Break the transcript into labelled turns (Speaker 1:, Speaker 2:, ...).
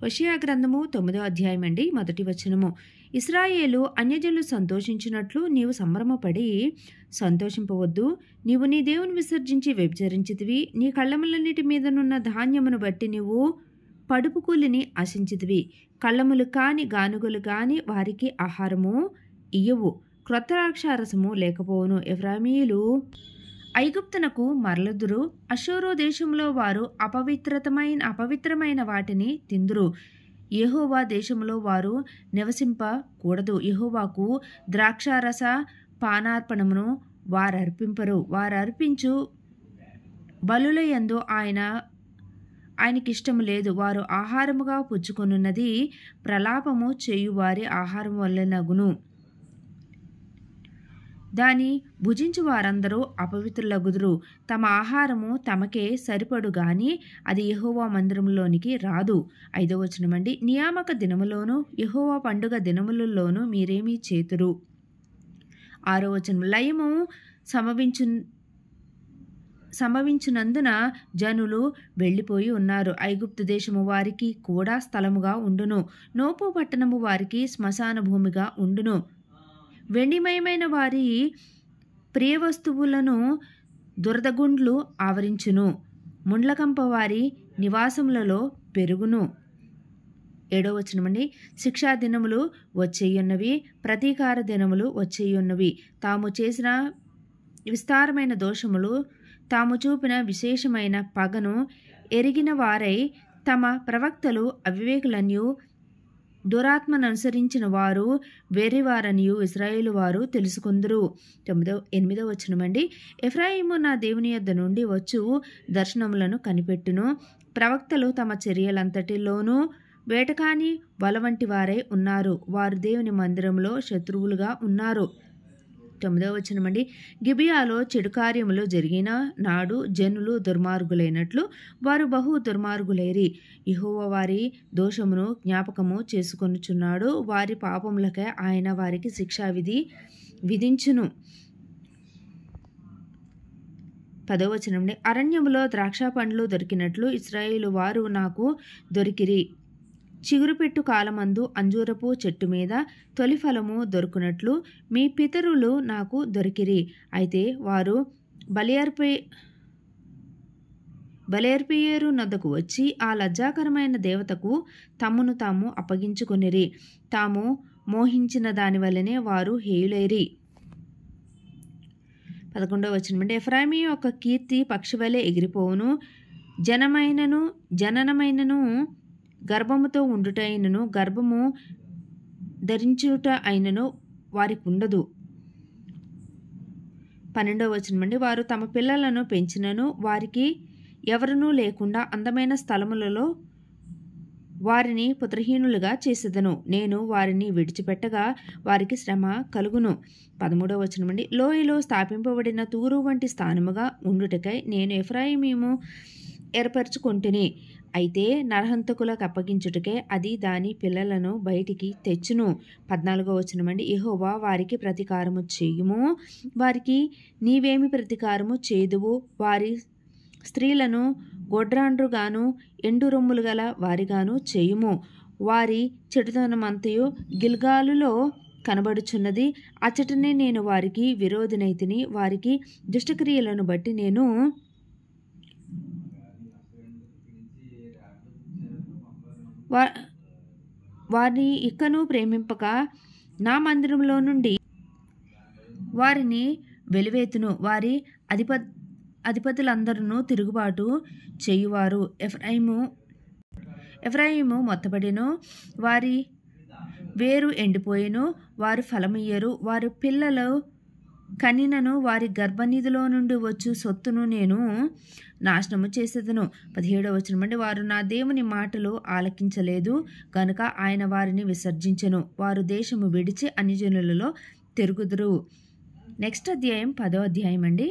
Speaker 1: హోషేయ గ్రంథము 9వ అధ్యాయం అండి. మొదటి వచనము. ఇశ్రాయేలు అన్యజనులు సంతోషించినట్లు నీవు సంభ్రమపడి సంతోషింపవద్దు. నీవు నీ దేవుని విసర్జించి వ్యభిచరించితివి. నీ కళ్ళములన్నిటి మీదనున్న ధాన్యమును బట్టి నీవు పడుపు కూలిని ఆశించితివి. కళ్ళములు కాని గానుగలు కాని వారికి ఆహారము ఇయ్యవు. క్రొత్త ద్రాక్షారసము లేకపోవును. ఎఫ్రాయిమీయులు ఐగుప్తునకు మరలుదురు. అషూరు దేశంలో వారు అపవిత్రమైన వాటిని తిందురు. యెహోవా దేశంలో వారు నివసింపకూడదు. యెహోవాకు ద్రాక్షారస పానార్పణమును వారర్పింపరు. వారర్పించు బలుల యందు ఆయనకిష్టము లేదు. వారు ఆహారముగా పుచ్చుకొనున్నది ప్రలాపము చేయువారి ఆహారం వలెనగును. దాని భుజించు వారందరూ అపవిత్రులగుదురు. తమ ఆహారము తమకే సరిపడు గాని అది యెహోవా మందిరంలోనికి రాదు. 5వ వచనమండి. నియామక దినములోను యెహోవా పండుగ దినములలోను మీరేమీ చేతురు. 6వ వచనం. లయము సంభవించునందున జనులు వెళ్ళిపోయి ఉన్నారు. ఐగుప్తు దేశము వారికి కూడా స్థలముగా ఉండును. నోపు పట్టణము వారికి శ్మశాన భూమిగా ఉండును. వెండిమయమైన వారి ప్రియ వస్తువులను దురదగుండ్లు ఆవరించును. ముండ్లకంప వారి నివాసములలో పెరుగును. 7వ వచనమండి. శిక్షా దినములు వచ్చేయున్నవి, ప్రతీకార దినములు వచ్చేయున్నవి. తాము చేసిన విస్తారమైన దోషములు, తాము చూపిన విశేషమైన పగను ఎరిగిన వారై తమ ప్రవక్తలు అవివేకులనియు దురాత్మననుసరించిన వారు వేరేవారనియు ఇశ్రాయేలు వారు తెలుసుకుందరు. 8వ వచనమండి. ఎఫ్రాయిము నా దేవుని యొద్ద నుండి వచ్చు దర్శనములను కనిపెట్టును. ప్రవక్తలు తమ చర్యలంతటిలోనూ వేటకాని వల వంటి వారై ఉన్నారు. వారు దేవుని మందిరంలో శత్రువులుగా ఉన్నారు. 9వ వచనమండి. గిబియాలో చెడు కార్యములు జరిగిన నాడు జనులు దుర్మార్గులైనట్లు వారు బహు దుర్మార్గులైరి. యెహోవా వారి దోషమును జ్ఞాపకము చేసుకొనుచున్నాడు. వారి పాపములకై ఆయన వారికి శిక్షావిధి విధించును. 10వ వచనమండి. అరణ్యములో ద్రాక్ష పండ్లు దొరికినట్లు ఇశ్రాయేలు వారు నాకు దొరికిరి. చిగురుపెట్టు కాలమందు అంజూరపు చెట్టు మీద తొలి ఫలము దొరుకునట్లు మీ పితరులు నాకు దొరికిరి. అయితే వారు బలియర్పియేరు నద్దకు వచ్చి ఆ లజ్జాకరమైన దేవతకు తమ్మును తాము అప్పగించుకొనిరి. తాము మోహించిన దాని వల్లనే వారు హేయులైరి. 11వ వచనం. ఎఫ్రాయిము యొక్క కీర్తి పక్షివలె ఎగిరిపోవును. జననమైనను గర్భముతో ఉండుట అయినను గర్భము ధరించుట అయినను వారికి ఉండదు. 12వ వచనం. వారు తమ పిల్లలను పెంచినను వారికి ఎవరునూ లేకుండా అందమైన స్థలములలో వారిని పుత్రహీనులుగా చేసేదను. నేను వారిని విడిచిపెట్టగా వారికి శ్రమ కలుగును. 13వ వచనం. లోయలో స్థాపింపబడిన తూరు వంటి స్థానముగా ఉండుటకై నేను ఎఫ్రాయిము ఏర్పరచుకొంటిని. అయితే నరహంతకులకు అప్పగించుటకే అది దాని పిల్లలను బయటికి తెచ్చును. 14వ వచనమండి. యెహోవా వారికి ప్రతీకారము చేయుము. వారికి నీవేమి ప్రతీకారము చేదువు. వారి స్త్రీలను గొడ్రాండ్రుగాను ఎండు రొమ్ములు గల వారిగాను చేయుము. వారి చెడుతనమంతయు గిల్గాలులో కనబడుచున్నది. అచ్చటనే నేను వారికి విరోధినైతిని. వారికి దుష్టక్రియలను బట్టి నేను వారిని ఇక్కను ప్రేమింపక నా మందిరంలో నుండి వారిని వెలివేతును. వారి అధిపతులందరూ తిరుగుబాటు చేయువారు. ఎఫ్రాయిము మొత్తబడెను. వారి వేరు ఎండిపోయెను. వారు ఫలమియ్యరు. వారి పిల్లలు కనినను వారి గర్భనిధిలో నుండి వచ్చు సొత్తును నేను నాశనము చేసేదను. 17వ వచనం. వారు నా దేవుని మాటలు ఆలకించలేదు గనుక ఆయన వారిని విసర్జించెను. వారు దేశము విడిచి అన్యజనులలో తిరుగుదురు. నెక్స్ట్ అధ్యాయం 10వ అధ్యాయం అండి.